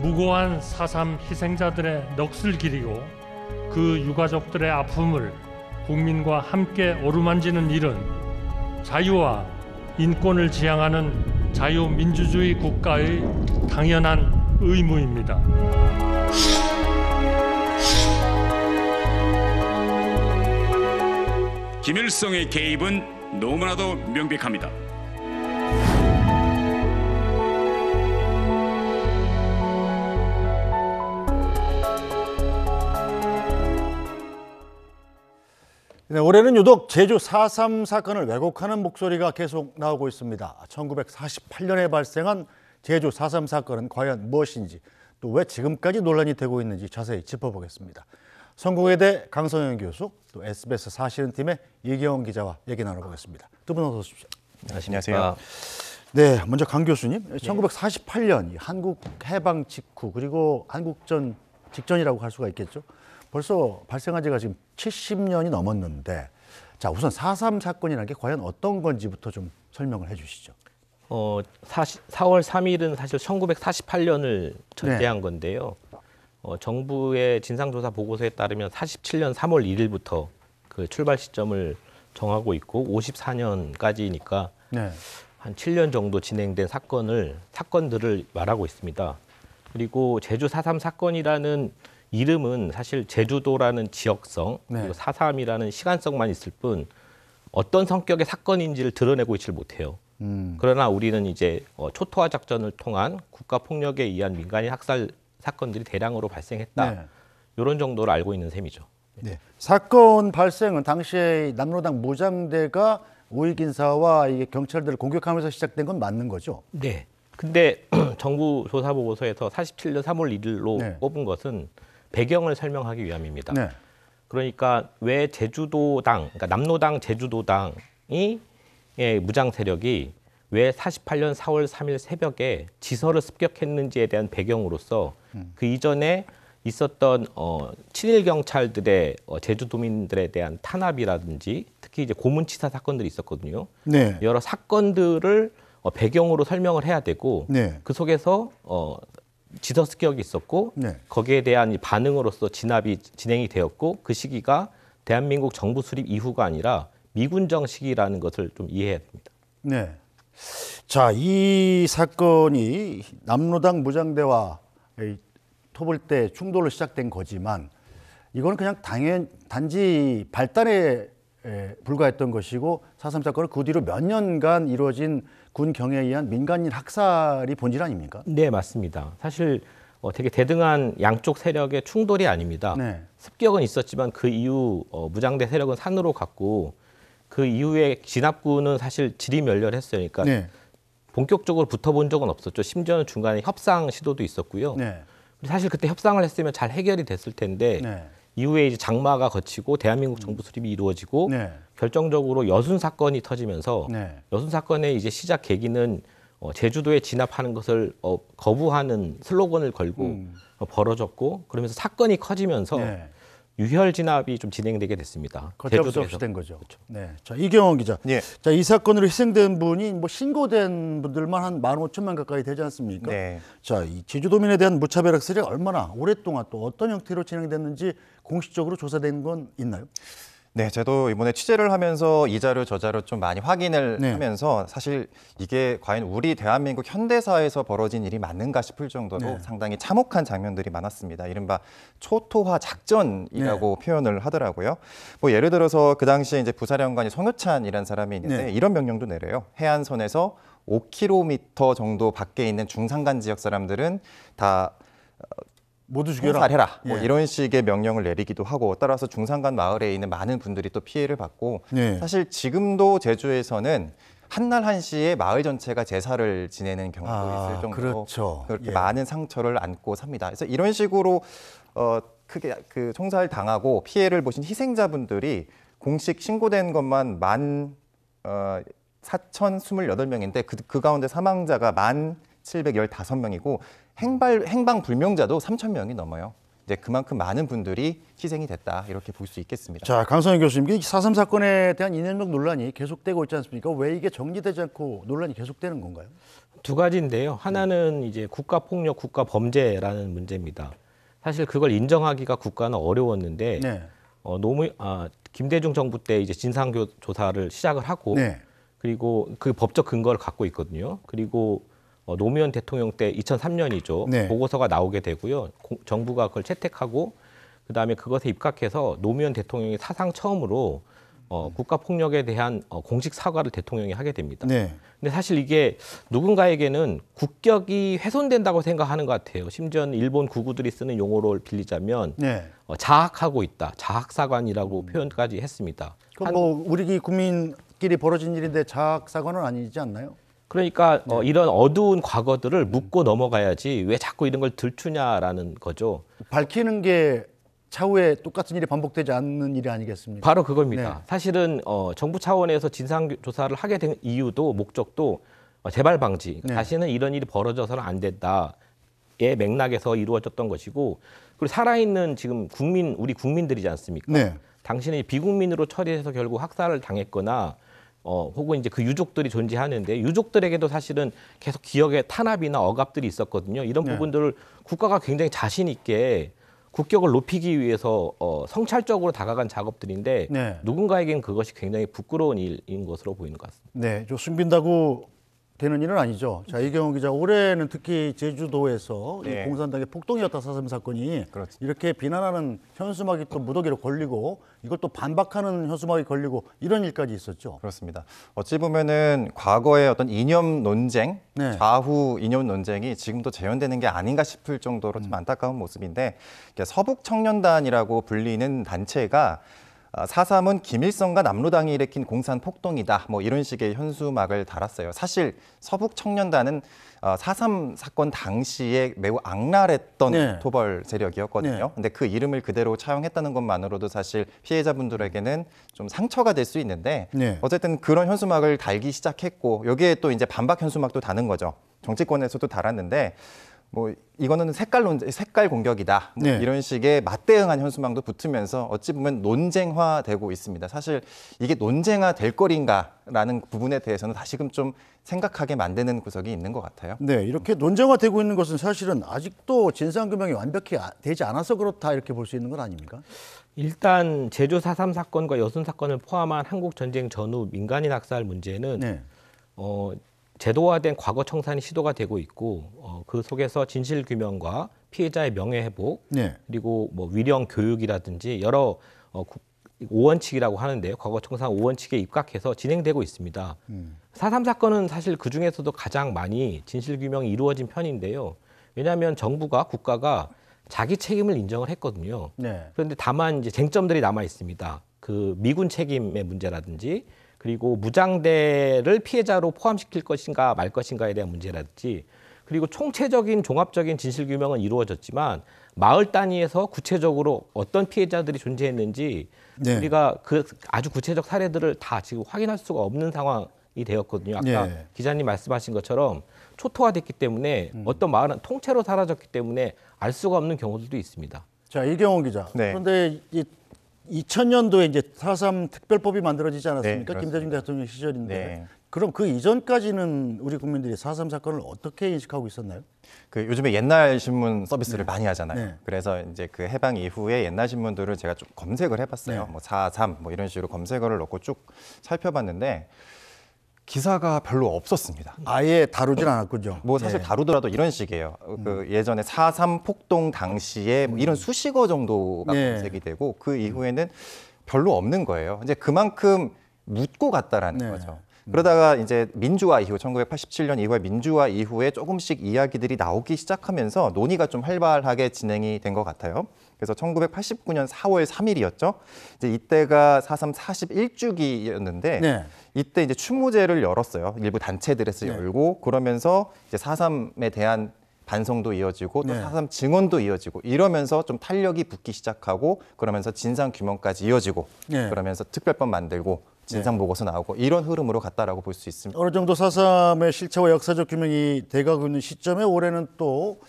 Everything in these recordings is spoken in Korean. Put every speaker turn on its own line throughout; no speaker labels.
무고한 4.3 희생자들의 넋을 기리고 그 유가족들의 아픔을 국민과 함께 어루만지는 일은 자유와 인권을 지향하는 자유민주주의 국가의 당연한 의무입니다.
김일성의 개입은 너무나도 명백합니다.
네, 올해는 유독 제주 4.3 사건을 왜곡하는 목소리가 계속 나오고 있습니다. 1948년에 발생한 제주 4.3 사건은 과연 무엇인지, 또 왜 지금까지 논란이 되고 있는지 자세히 짚어보겠습니다. 성공회대 강성현 교수, 또 SBS 사실은팀의 이경원 기자와 얘기 나눠보겠습니다. 두 분 어서 오십시오.
안녕하세요.
네, 먼저 강 교수님, 1948년 한국 해방 직후, 그리고 한국전 직전이라고 할 수가 있겠죠. 벌써 발생한 지가 지금 70년이 넘었는데, 자, 우선 4.3 사건이라는 게 과연 어떤 건지부터 좀 설명을 해 주시죠.
4월 3일은 사실 1948년을 전제한 건데요. 정부의 진상조사 보고서에 따르면 47년 3월 1일부터 그 출발 시점을 정하고 있고 54년까지니까 한 7년 정도 진행된 사건들을 말하고 있습니다. 그리고 제주 4.3 사건이라는 이름은 사실 제주도라는 지역성, 그리고 4.3이라는 시간성만 있을 뿐 어떤 성격의 사건인지를 드러내고 있지 못해요. 그러나 우리는 이제 초토화 작전을 통한 국가 폭력에 의한 민간인 학살 사건들이 대량으로 발생했다. 이런 정도로 알고 있는 셈이죠.
네. 사건 발생은 당시에 남로당 무장대가 우익 인사와 이게 경찰들을 공격하면서 시작된 건 맞는 거죠?
네. 근데 정부 조사 보고서에서 47년 3월 1일로 꼽은 것은 배경을 설명하기 위함입니다. 그러니까 왜 제주도당, 그러니까 남로당 제주도당이 무장 세력이 왜 48년 4월 3일 새벽에 지서를 습격했는지에 대한 배경으로서 그 이전에 있었던 친일 경찰들의 제주도민들에 대한 탄압이라든지 특히 이제 고문치사 사건들이 있었거든요. 여러 사건들을 배경으로 설명을 해야 되고 그 속에서 지서 습격이 있었고 거기에 대한 반응으로서 진압이 진행이 되었고 그 시기가 대한민국 정부 수립 이후가 아니라 미군정 시기라는 것을 좀 이해해야 됩니다.
네. 자, 이 사건이 남로당 무장대와 토벌대 충돌로 시작된 거지만 이거는 그냥 단지 발단에 불과했던 것이고 4.3 사건은 그 뒤로 몇 년간 이루어진 군 경에 의한 민간인 학살이 본질 아닙니까?
네, 맞습니다. 사실 되게 대등한 양쪽 세력의 충돌이 아닙니다. 습격은 있었지만 그 이후 무장대 세력은 산으로 갔고 그 이후에 진압군은 사실 지리멸렬했어요. 그러니까 본격적으로 붙어본 적은 없었죠. 심지어는 중간에 협상 시도도 있었고요. 사실 그때 협상을 했으면 잘 해결이 됐을 텐데 이후에 이제 장마가 거치고 대한민국 정부 수립이 이루어지고 결정적으로 여순 사건이 터지면서 여순 사건의 이제 시작 계기는 제주도에 진압하는 것을 거부하는 슬로건을 걸고 벌어졌고 그러면서 사건이 커지면서 유혈 진압이 좀 진행되게 됐습니다.
걷잡을 수 없이 된 거죠. 그렇죠. 네. 자, 이경원 기자. 자, 이 사건으로 희생된 분이 뭐 신고된 분들만 한 15,000명 가까이 되지 않습니까? 자, 이 제주도민에 대한 무차별 학살이 얼마나 오랫동안 또 어떤 형태로 진행됐는지 공식적으로 조사된 건 있나요?
네, 저도 이번에 취재를 하면서 이 자료 저 자료 좀 많이 확인을 하면서 사실 이게 과연 우리 대한민국 현대사에서 벌어진 일이 맞는가 싶을 정도로 상당히 참혹한 장면들이 많았습니다. 이른바 초토화 작전이라고 표현을 하더라고요. 뭐 예를 들어서 그 당시에 이제 부사령관이 송효찬이라는 사람이 있는데 이런 명령도 내려요. 해안선에서 5km 정도 밖에 있는 중산간 지역 사람들은 다
모두 죽여라.
살해라. 뭐 이런 식의 명령을 내리기도 하고 따라서 중산간 마을에 있는 많은 분들이 또 피해를 받고 사실 지금도 제주에서는 한날 한시에 마을 전체가 제사를 지내는 경우도 있을 정도로 그렇게 많은 상처를 안고 삽니다. 그래서 이런 식으로 크게 그 총살 당하고 피해를 보신 희생자분들이 공식 신고된 것만 4,028명인데 그 가운데 사망자가 1,715명이고 행방 불명자도 3,000명이 넘어요. 이제 그만큼 많은 분들이 희생이 됐다 이렇게 볼 수 있겠습니다.
자, 강성현 교수님, 이 4.3 사건에 대한 이념적 논란이 계속되고 있지 않습니까? 왜 이게 정리되지 않고 논란이 계속되는 건가요?
두 가지인데요. 하나는 이제 국가폭력, 국가범죄라는 문제입니다. 사실 그걸 인정하기가 국가는 어려웠는데
네.
김대중 정부 때 이제 진상조사를 시작을 하고
네.
그리고 그 법적 근거를 갖고 있거든요. 그리고 노무현 대통령 때 2003년이죠.
네.
보고서가 나오게 되고요. 정부가 그걸 채택하고 그다음에 그것에 입각해서 노무현 대통령이 사상 처음으로 국가폭력에 대한 공식 사과를 대통령이 하게 됩니다.
네.
근데 사실 이게 누군가에게는 국격이 훼손된다고 생각하는 것 같아요. 심지어는 일본 구구들이 쓰는 용어를 빌리자면
네.
자학하고 있다. 자학사관이라고 표현까지 했습니다.
그럼 뭐 우리 국민끼리 벌어진 일인데 자학 사건은 아니지 않나요?
그러니까 이런 어두운 과거들을 묻고 넘어가야지 왜 자꾸 이런 걸 들추냐라는 거죠.
밝히는 게 차후에 똑같은 일이 반복되지 않는 일이 아니겠습니까?
바로 그겁니다.
네.
사실은 정부 차원에서 진상조사를 하게 된 이유도 목적도 재발 방지,
네.
다시는 이런 일이 벌어져서는 안 된다의 맥락에서 이루어졌던 것이고, 그리고 살아있는 지금 우리 국민들이지 않습니까?
네.
당신이 비국민으로 처리해서 결국 학살을 당했거나 혹은 이제 그 유족들이 존재하는데 유족들에게도 사실은 계속 기억의 탄압이나 억압들이 있었거든요. 이런
네.
부분들을 국가가 굉장히 자신 있게 국격을 높이기 위해서 성찰적으로 다가간 작업들인데
네.
누군가에겐 그것이 굉장히 부끄러운 일인 것으로 보이는 것 같습니다.
네, 저 숨긴다고 되는 일은 아니죠. 자, 이경호 기자, 올해는 특히 제주도에서
네.
이 공산당의 폭동이었다 4.3 사건이
그렇죠.
이렇게 비난하는 현수막이 또 무더기로 걸리고 이걸 또 반박하는 현수막이 걸리고 이런 일까지 있었죠.
그렇습니다. 어찌 보면은 과거의 어떤 이념 논쟁,
네.
좌우 이념 논쟁이 지금도 재현되는 게 아닌가 싶을 정도로 좀 안타까운 모습인데, 서북청년단이라고 불리는 단체가 4.3은 김일성과 남로당이 일으킨 공산 폭동이다, 뭐 이런 식의 현수막을 달았어요. 사실 서북청년단은 4.3 사건 당시에 매우 악랄했던
네.
토벌 세력이었거든요.
네.
근데 그 이름을 그대로 차용했다는 것만으로도 사실 피해자분들에게는 좀 상처가 될 수 있는데,
네.
어쨌든 그런 현수막을 달기 시작했고, 여기에 또 이제 반박 현수막도 다는 거죠. 정치권에서도 달았는데, 뭐 이거는 색깔 공격이다, 뭐
네.
이런 식의 맞대응한 현수막도 붙으면서 어찌 보면 논쟁화되고 있습니다. 사실 이게 논쟁화될 거리인가라는 부분에 대해서는 다시금 좀 생각하게 만드는 구석이 있는 것 같아요.
네, 이렇게 논쟁화되고 있는 것은 사실은 아직도 진상규명이 완벽히 되지 않아서 그렇다 이렇게 볼 수 있는 건 아닙니까?
일단 제주 4.3 사건과 여순 사건을 포함한 한국 전쟁 전후 민간인 학살 문제는
네.
제도화된 과거 청산이 시도가 되고 있고 그 속에서 진실 규명과 피해자의 명예 회복,
네.
그리고 뭐 위령 교육이라든지 여러 5원칙이라고 하는데요. 과거 청산 5원칙에 입각해서 진행되고 있습니다. 4.3 사건은 사실 그 중에서도 가장 많이 진실 규명이 이루어진 편인데요. 왜냐하면 정부가 국가가 자기 책임을 인정을 했거든요.
네.
그런데 다만 이제 쟁점들이 남아 있습니다. 그 미군 책임의 문제라든지, 그리고 무장대를 피해자로 포함시킬 것인가 말 것인가에 대한 문제라든지, 그리고 총체적인 종합적인 진실규명은 이루어졌지만 마을 단위에서 구체적으로 어떤 피해자들이 존재했는지
네.
우리가 그 아주 구체적 사례들을 다 지금 확인할 수가 없는 상황이 되었거든요. 아까
네.
기자님 말씀하신 것처럼 초토화됐기 때문에 어떤 마을은 통째로 사라졌기 때문에 알 수가 없는 경우들도 있습니다.
자, 이경호 기자.
네.
그런데 2000년도에 이제 4.3 특별법이 만들어지지 않았습니까?
네,
김대중 대통령 시절인데.
네.
그럼 그 이전까지는 우리 국민들이 4.3 사건을 어떻게 인식하고 있었나요?
그 요즘에 옛날 신문 서비스를 많이 하잖아요.
네.
그래서 이제 그 해방 이후에 옛날 신문들을 제가 좀 검색을 해봤어요.
네.
뭐 4.3 뭐 이런 식으로 검색어를 넣고 쭉 살펴봤는데 기사가 별로 없었습니다.
아예 다루진 않았군요.
뭐 사실
네.
다루더라도 이런 식이에요. 그 예전에 4.3 폭동 당시에 뭐 이런 수식어 정도가
네.
검색이 되고 그 이후에는 별로 없는 거예요. 이제 그만큼 묻고 갔다라는
네.
거죠. 그러다가 이제 민주화 이후 1987년 이후에 민주화 이후에 조금씩 이야기들이 나오기 시작하면서 논의가 좀 활발하게 진행이 된 것 같아요. 그래서 1989년 4월 3일이었죠. 이제 이때가 4.3 41주기였는데
네.
이때 이제 추모제를 열었어요. 일부 단체들에서
네.
열고 그러면서 이제 4.3에 대한 반성도 이어지고 또
네.
4.3 증언도 이어지고 이러면서 좀 탄력이 붙기 시작하고 그러면서 진상 규명까지 이어지고
네.
그러면서 특별법 만들고 진상보고서 나오고 이런 흐름으로 갔다라고 볼 수 있습니다.
어느 정도 4.3의 실체와 역사적 규명이 돼가고 있는 시점에 올해는 또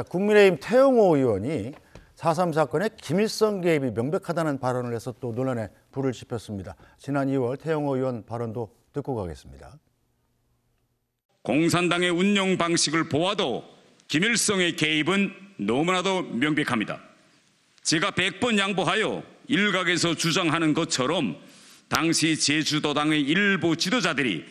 국민의힘 태영호 의원이 4.3 사건에 김일성 개입이 명백하다는 발언을 해서 또 논란에 불을 지폈습니다. 지난 2월 태영호 의원 발언도 듣고 가겠습니다.
공산당의 운영 방식을 보아도 김일성의 개입은 너무나도 명백합니다. 제가 100번 양보하여 일각에서 주장하는 것처럼 당시 제주도당의 일부 지도자들이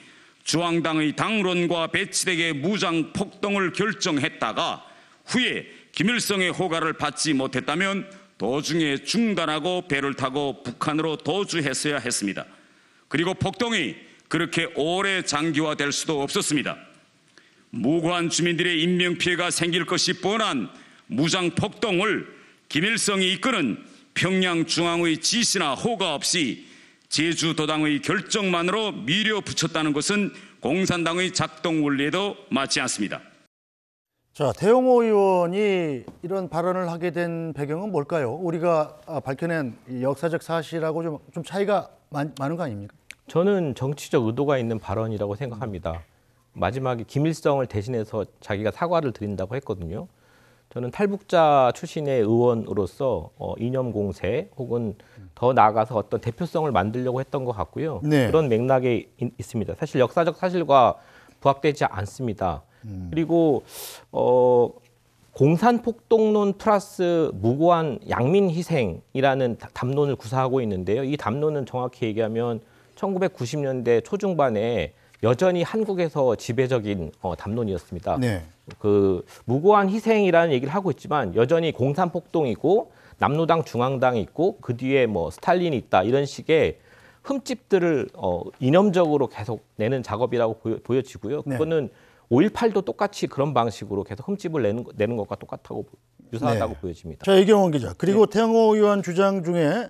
중앙당의 당론과 배치되게 무장 폭동을 결정했다가 후에 김일성의 호가를 받지 못했다면 도중에 중단하고 배를 타고 북한으로 도주했어야 했습니다. 그리고 폭동이 그렇게 오래 장기화될 수도 없었습니다. 무고한 주민들의 인명피해가 생길 것이 뻔한 무장 폭동을 김일성이 이끄는 평양중앙의 지시나 호가 없이 제주도당의 결정만으로 밀어붙였다는 것은 공산당의 작동 원리에도 맞지 않습니다.
자, 태영호 의원이 이런 발언을 하게 된 배경은 뭘까요? 우리가 밝혀낸 이 역사적 사실하고 좀 차이가 많은 거 아닙니까?
저는 정치적 의도가 있는 발언이라고 생각합니다. 마지막에 김일성을 대신해서 자기가 사과를 드린다고 했거든요. 저는 탈북자 출신의 의원으로서 이념 공세 혹은 더 나아가서 어떤 대표성을 만들려고 했던 것 같고요.
네.
그런 맥락에 있습니다. 사실 역사적 사실과 부합되지 않습니다. 그리고 공산폭동론 플러스 무고한 양민 희생이라는 담론을 구사하고 있는데요. 이 담론은 정확히 얘기하면 1990년대 초중반에 여전히 한국에서 지배적인 담론이었습니다.
네.
그 무고한 희생이라는 얘기를 하고 있지만 여전히 공산폭동이고 남로당 중앙당이 있고 그 뒤에 뭐 스탈린이 있다 이런 식의 흠집들을 이념적으로 계속 내는 작업이라고 보여지고요. 그거는 5.18도 똑같이 그런 방식으로 계속 흠집을 내는 것과 똑같다고 유사하다고 보여집니다.
자, 이경원 기자. 그리고 태영호 의원 주장 중에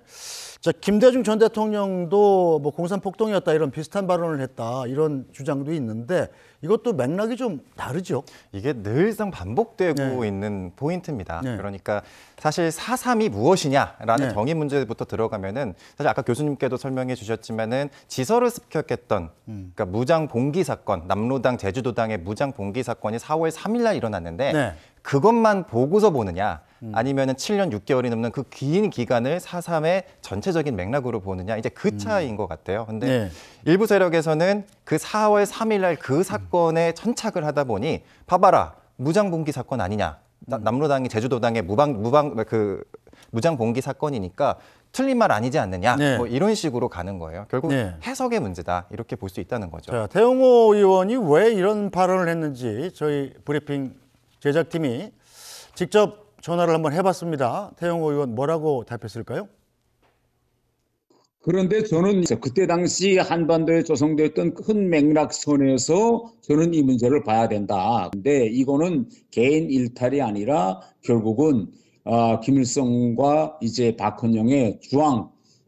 김대중 전 대통령도 뭐 공산폭동이었다 이런 비슷한 발언을 했다 이런 주장도 있는데 이것도 맥락이 좀 다르죠?
이게 늘상 반복되고 있는 포인트입니다. 그러니까 사실 4.3이 무엇이냐라는 정의 문제부터 들어가면은 사실 아까 교수님께도 설명해 주셨지만은 지서를 습격했던 그러니까 무장 봉기 사건, 남로당 제주도당의 무장 봉기 사건이 4월 3일 날 일어났는데 그것만 보고서 보느냐 아니면은 7년 6개월이 넘는 그 긴 기간을 4.3의 전체적인 맥락으로 보느냐 이제 그 차이인 것 같아요. 근데 일부 세력에서는 그 4월 3일 날 그 사건에 천착을 하다 보니 봐봐라 무장 봉기 사건 아니냐. 남로당이 제주도당의 무장 봉기 사건이니까 틀린 말 아니지 않느냐. 뭐 이런 식으로 가는 거예요. 결국 해석의 문제다. 이렇게 볼 수 있다는 거죠.
자, 태영호 의원이 왜 이런 발언을 했는지 저희 브리핑 제작팀이 직접 전화를 한번 해봤습니다. 태영호 의원 뭐라고 답했을까요?
그런데 저는 그때 당시 한반도에 조성되었던 큰 맥락선에서 저는 이 문제를 봐야 된다. 근데 이거는 개인 일탈이 아니라 결국은 김일성과 이제 박헌영의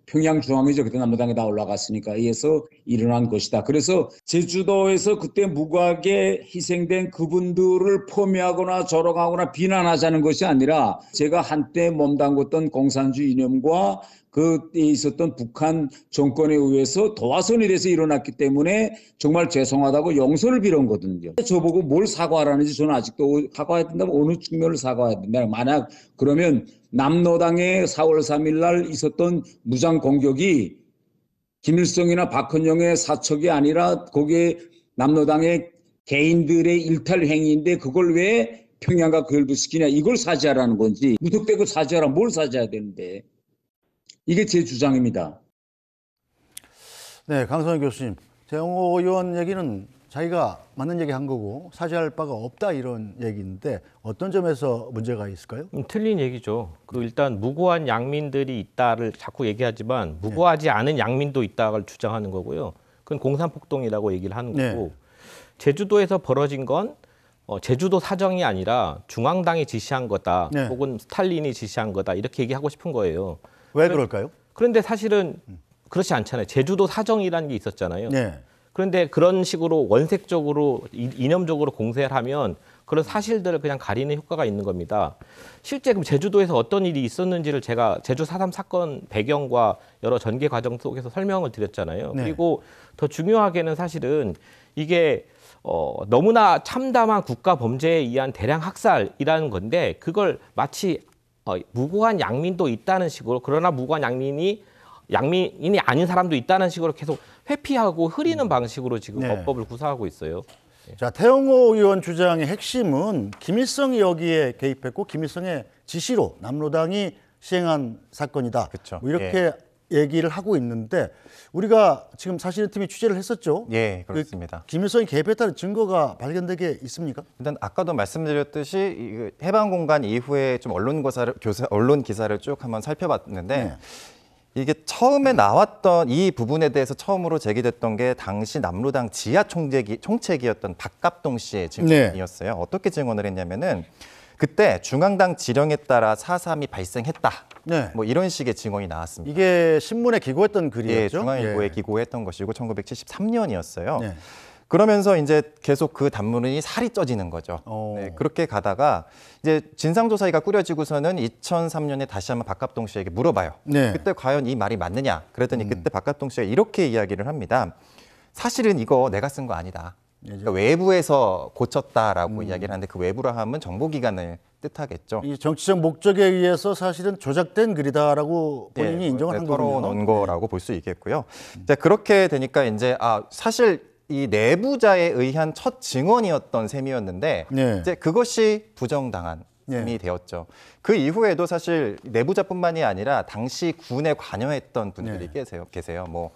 평양 중앙이죠. 그때 남로당에 다 올라갔으니까 이에서 일어난 것이다. 그래서 제주도에서 그때 무고하게 희생된 그분들을 포미하거나 조롱하거나 비난하자는 것이 아니라 제가 한때 몸담궜던 공산주의 이념과 그때 있었던 북한 정권에 의해서 도화선이 돼서 일어났기 때문에 정말 죄송하다고 용서를 빌은 거거든요. 저보고 뭘 사과하라는지 저는 아직도 사과해야 된다면 어느 측면을 사과해야 된다. 만약 그러면 남로당의 4월 3일 날 있었던 무장 공격이 김일성이나 박헌영의 사척이 아니라 거기에 남로당의 개인들의 일탈 행위인데 그걸 왜 평양과 결부시키냐 이걸 사죄하라는 건지 무턱대고 사죄하라 뭘 사죄해야 되는데 이게 제 주장입니다.
네, 강선희 교수님. 태영호 의원 얘기는 자기가 맞는 얘기 한 거고 사죄할 바가 없다 이런 얘기인데 어떤 점에서 문제가 있을까요?
틀린 얘기죠. 일단 무고한 양민들이 있다를 자꾸 얘기하지만 무고하지 않은 양민도 있다를 주장하는 거고요. 그건 공산폭동이라고 얘기를 하는 거고 제주도에서 벌어진 건 제주도 사정이 아니라 중앙당이 지시한 거다 혹은 스탈린이 지시한 거다 이렇게 얘기하고 싶은 거예요.
왜 그럴까요?
그런데 사실은 그렇지 않잖아요. 제주도 사정이라는 게 있었잖아요. 그런데 그런 식으로 원색적으로 이념적으로 공세를 하면 그런 사실들을 그냥 가리는 효과가 있는 겁니다. 실제 그럼 제주도에서 어떤 일이 있었는지를 제가 제주 4.3 사건 배경과 여러 전개 과정 속에서 설명을 드렸잖아요.
네.
그리고 더 중요하게는 사실은 이게 너무나 참담한 국가 범죄에 의한 대량 학살이라는 건데 그걸 마치 무고한 양민도 있다는 식으로 그러나 무고한 양민이 아닌 사람도 있다는 식으로 계속 회피하고 흐리는 방식으로 지금
네.
법법을 구사하고 있어요.
자, 태영호 의원 주장의 핵심은 김일성이 여기에 개입했고 김일성의 지시로 남로당이 시행한 사건이다.
그쵸.
뭐 이렇게 얘기를 하고 있는데 우리가 지금 사실팀이 취재를 했었죠.
예, 그렇습니다.
김일성이 개입했다는 증거가 발견되게 있습니까?
일단 아까도 말씀드렸듯이 이 해방공간 이후에 좀 언론 기사를 쭉 한번 살펴봤는데
네.
이게 처음에 나왔던 이 부분에 대해서 처음으로 제기됐던 게 당시 남로당 지하 총책이었던 박갑동 씨의 증언이었어요.
네.
어떻게 증언을 했냐면은 그때 중앙당 지령에 따라 4.3이 발생했다.
네.
뭐 이런 식의 증언이 나왔습니다.
이게 신문에 기고했던 글이었죠.
예, 중앙일보에
예.
기고했던 것이고 1973년이었어요.
네.
그러면서 이제 계속 그 단문이 살이 쪄지는 거죠. 네, 그렇게 가다가 이제 진상조사위가 꾸려지고서는 2003년에 다시 한번 박갑동 씨에게 물어봐요.
네.
그때 과연 이 말이 맞느냐? 그랬더니 그때 박갑동 씨가 이렇게 이야기를 합니다. 사실은 이거 내가 쓴 거 아니다. 그러니까 외부에서 고쳤다라고 이야기를 하는데 그 외부라 하면 정보기관을 뜻하겠죠.
이 정치적 목적에 의해서 사실은 조작된 글이다라고 본인이 인정을 한 거군요.
털어놓은 거라고 볼 수 있겠고요. 이제 그렇게 되니까 이제 사실 이 내부자에 의한 첫 증언이었던 셈이었는데
네.
이제 그것이 부정당한 셈이 되었죠. 그 이후에도 사실 내부자뿐만이 아니라 당시 군에 관여했던 분들이 계세요. 뭐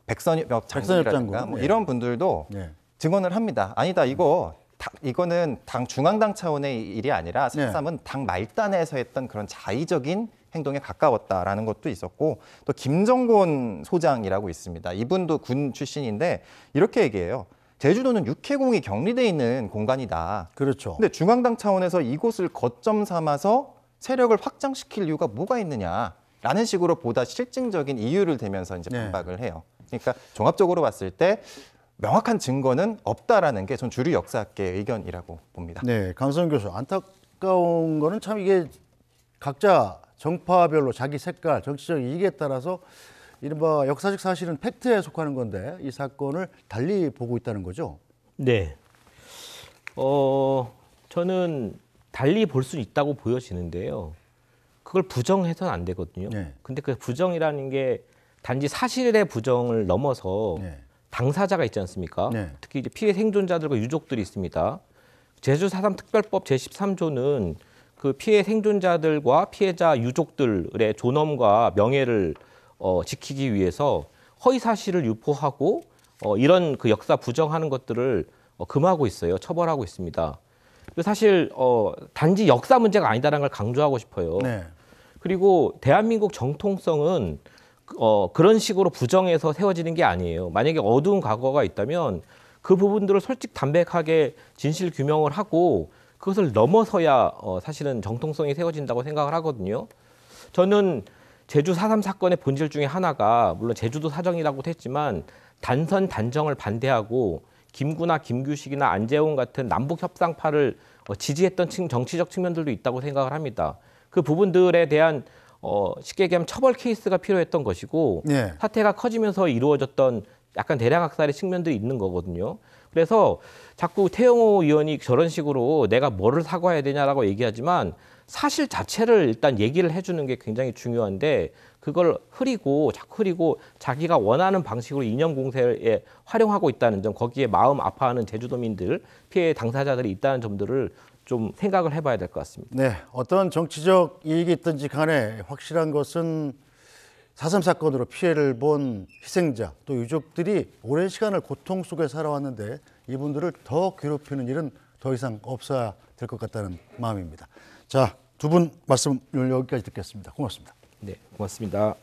백선엽 장군이라든가 뭐 이런 분들도 증언을 합니다. 아니다, 이거는 당 중앙당 차원의 일이 아니라 4.3은 당 말단에서 했던 그런 자의적인 행동에 가까웠다라는 것도 있었고 또 김정곤 소장이라고 있습니다. 이분도 군 출신인데 이렇게 얘기해요. 제주도는 육해공이 격리돼 있는 공간이다.
그렇죠.
근데 중앙당 차원에서 이곳을 거점 삼아서 세력을 확장시킬 이유가 뭐가 있느냐라는 식으로 보다 실증적인 이유를 대면서 이제 반박을 해요. 그러니까 종합적으로 봤을 때 명확한 증거는 없다라는 게 전 주류 역사학계의 의견이라고 봅니다.
네, 강성 교수, 안타까운 거는 참 이게 각자 정파별로 자기 색깔, 정치적 이익에 따라서 이른바 역사적 사실은 팩트에 속하는 건데 이 사건을 달리 보고 있다는 거죠?
네. 저는 달리 볼 수 있다고 보여지는데요. 그걸 부정해서는 안 되거든요.
네.
근데 그 부정이라는 게 단지 사실의 부정을 넘어서 당사자가 있지 않습니까?
네.
특히 이제 피해 생존자들과 유족들이 있습니다. 제주 4.3 특별법 제13조는 그 피해 생존자들과 피해자 유족들의 존엄과 명예를 지키기 위해서 허위 사실을 유포하고 이런 그 역사 부정하는 것들을 금하고 있어요. 처벌하고 있습니다. 사실 단지 역사 문제가 아니다라는 걸 강조하고 싶어요.
네.
그리고 대한민국 정통성은 그런 식으로 부정해서 세워지는 게 아니에요. 만약에 어두운 과거가 있다면 그 부분들을 솔직 담백하게 진실 규명을 하고 그것을 넘어서야 사실은 정통성이 세워진다고 생각을 하거든요. 저는 제주 4.3 사건의 본질 중에 하나가 물론 제주도 사정이라고도 했지만 단선 단정을 반대하고 김구나 김규식이나 안재홍 같은 남북 협상파를 지지했던 정치적 측면들도 있다고 생각을 합니다. 그 부분들에 대한 쉽게 얘기하면 처벌 케이스가 필요했던 것이고 사태가 커지면서 이루어졌던 약간 대량 학살의 측면들이 있는 거거든요. 그래서 자꾸 태영호 의원이 저런 식으로 내가 뭐를 사과해야 되냐라고 얘기하지만 사실 자체를 일단 얘기를 해주는 게 굉장히 중요한데 그걸 자꾸 흐리고 자기가 원하는 방식으로 이념 공세에 활용하고 있다는 점, 거기에 마음 아파하는 제주도민들, 피해 당사자들이 있다는 점들을 좀 생각을 해봐야 될 것 같습니다.
네, 어떤 정치적 이익이 있든지 간에 확실한 것은 4.3 사건으로 피해를 본 희생자 또 유족들이 오랜 시간을 고통 속에 살아왔는데 이분들을 더 괴롭히는 일은 더 이상 없어야 될 것 같다는 마음입니다. 자, 두 분 말씀을 여기까지 듣겠습니다. 고맙습니다.
네, 고맙습니다.